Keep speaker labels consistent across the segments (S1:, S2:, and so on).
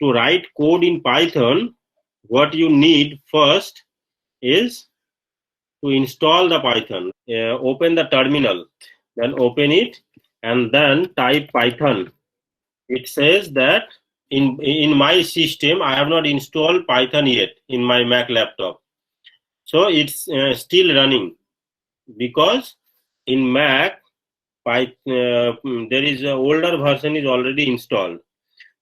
S1: to write code in Python, what you need first is to install the Python. Open the terminal, then open it, and then type Python. It says that in my system I have not installed Python yet in my Mac laptop, so it's still running, because in Mac there is a older version is already installed.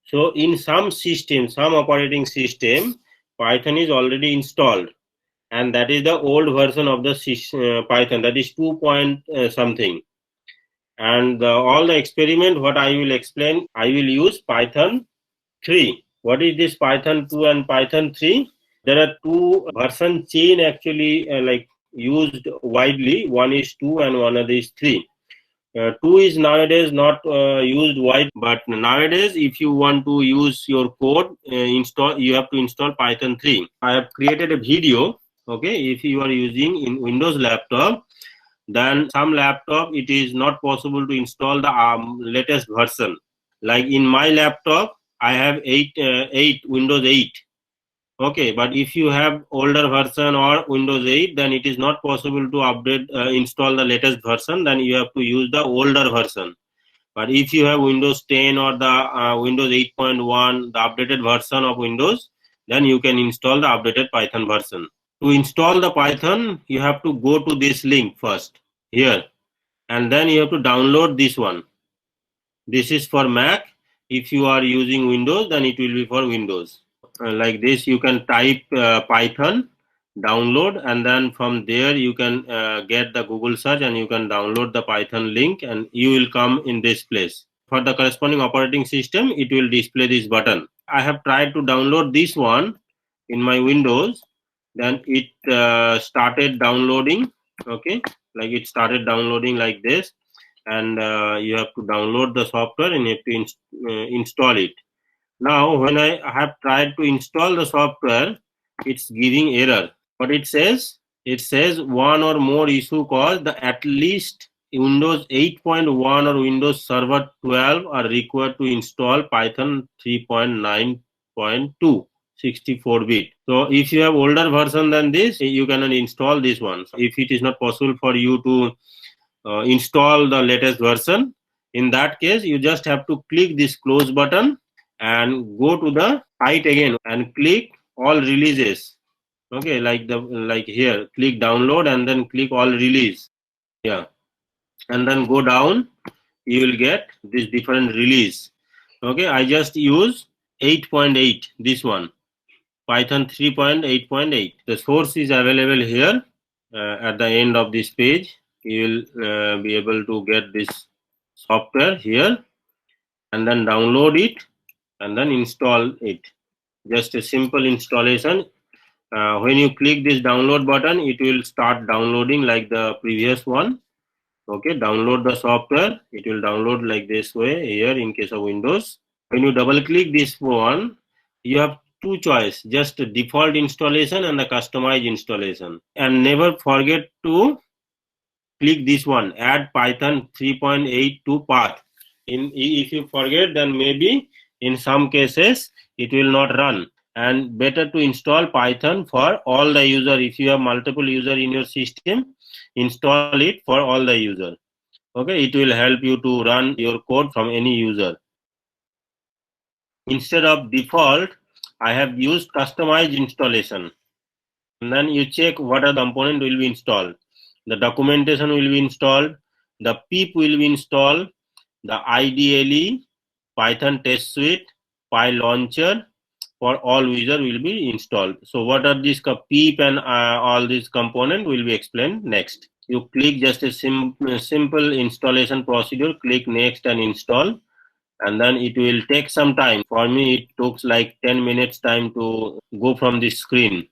S1: So in some system, some operating system, Python is already installed, and that is the old version of the Python, that is 2 point something. And all the experiment what I will explain, I will use Python 3. What is this Python 2 and Python 3? There are two version chain actually like used widely. One is 2 and one is 3. 2 is nowadays not used wide, but nowadays if you want to use your code you have to install Python 3. I have created a video. Okay, if you are using in Windows laptop, then some laptop it is not possible to install the latest version. Like in my laptop I have 8 Windows 8. Okay, but if you have older version or Windows 8, then it is not possible to update install the latest version. Then you have to use the older version. But if you have Windows 10 or the Windows 8.1, the updated version of Windows, then you can install the updated Python version. To install the Python, you have to go to this link first here, and then you have to download this one. This is for Mac. If you are using Windows, then it will be for Windows. Like this, you can type Python, download, and then from there you can get the Google search and you can download the Python link, and you will come in this place. For the corresponding operating system, it will display this button. I have tried to download this one in my Windows, then it started downloading. Okay, like it started downloading like this, and you have to download the software and you have to install it. Now, when I have tried to install the software, it's giving error. What it says? It says one or more issue caused, the at least Windows 8.1 or Windows Server 12 are required to install Python 3.9.2. 64-bit. So if you have older version than this, you cannot install this one. So if it is not possible for you to install the latest version, in that case you just have to click this close button and go to the site again and click all releases. Okay, like here, click download and then click all release. Yeah, and then go down, you will get this different release. Okay, I just use 8.8, this one, Python 3.8.8. The source is available here at the end of this page. You will be able to get this software here and then download it and then install it. Just a simple installation. When you click this download button, it will start downloading like the previous one. Okay, download the software. It will download like this way here in case of Windows. When you double click this one, you have two choices, just default installation and the customized installation. And never forget to click this one, add Python 3.8 to path. If you forget, then maybe in some cases it will not run. And better to install Python for all the user. If you have multiple user in your system, install it for all the user. Okay, it will help you to run your code from any user. Instead of default, I have used customized installation. And then you check what are the component will be installed. The documentation will be installed. The pip will be installed. The IDLE, Python test suite, PyLauncher for all user will be installed. So what are these pip and all these component will be explained next. You click just a simple installation procedure, click next and install, and then it will take some time. For me it took like 10 minutes time to go from this screen.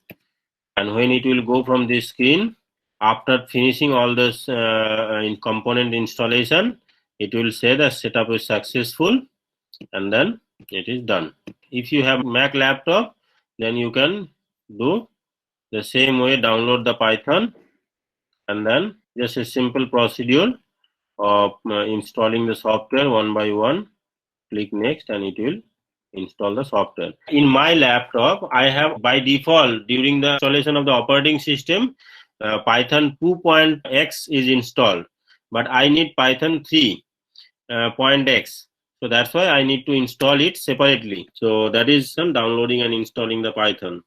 S1: And when it will go from this screen, after finishing all this component installation, it will say the setup is successful, and then it is done. If you have Mac laptop, then you can do the same way, download the Python, and then just a simple procedure of installing the software one by one. Click next and it will install the software. In my laptop, I have by default during the installation of the operating system, Python 2.x is installed, but I need Python 3.x. So that's why I need to install it separately. So that is some downloading and installing the Python.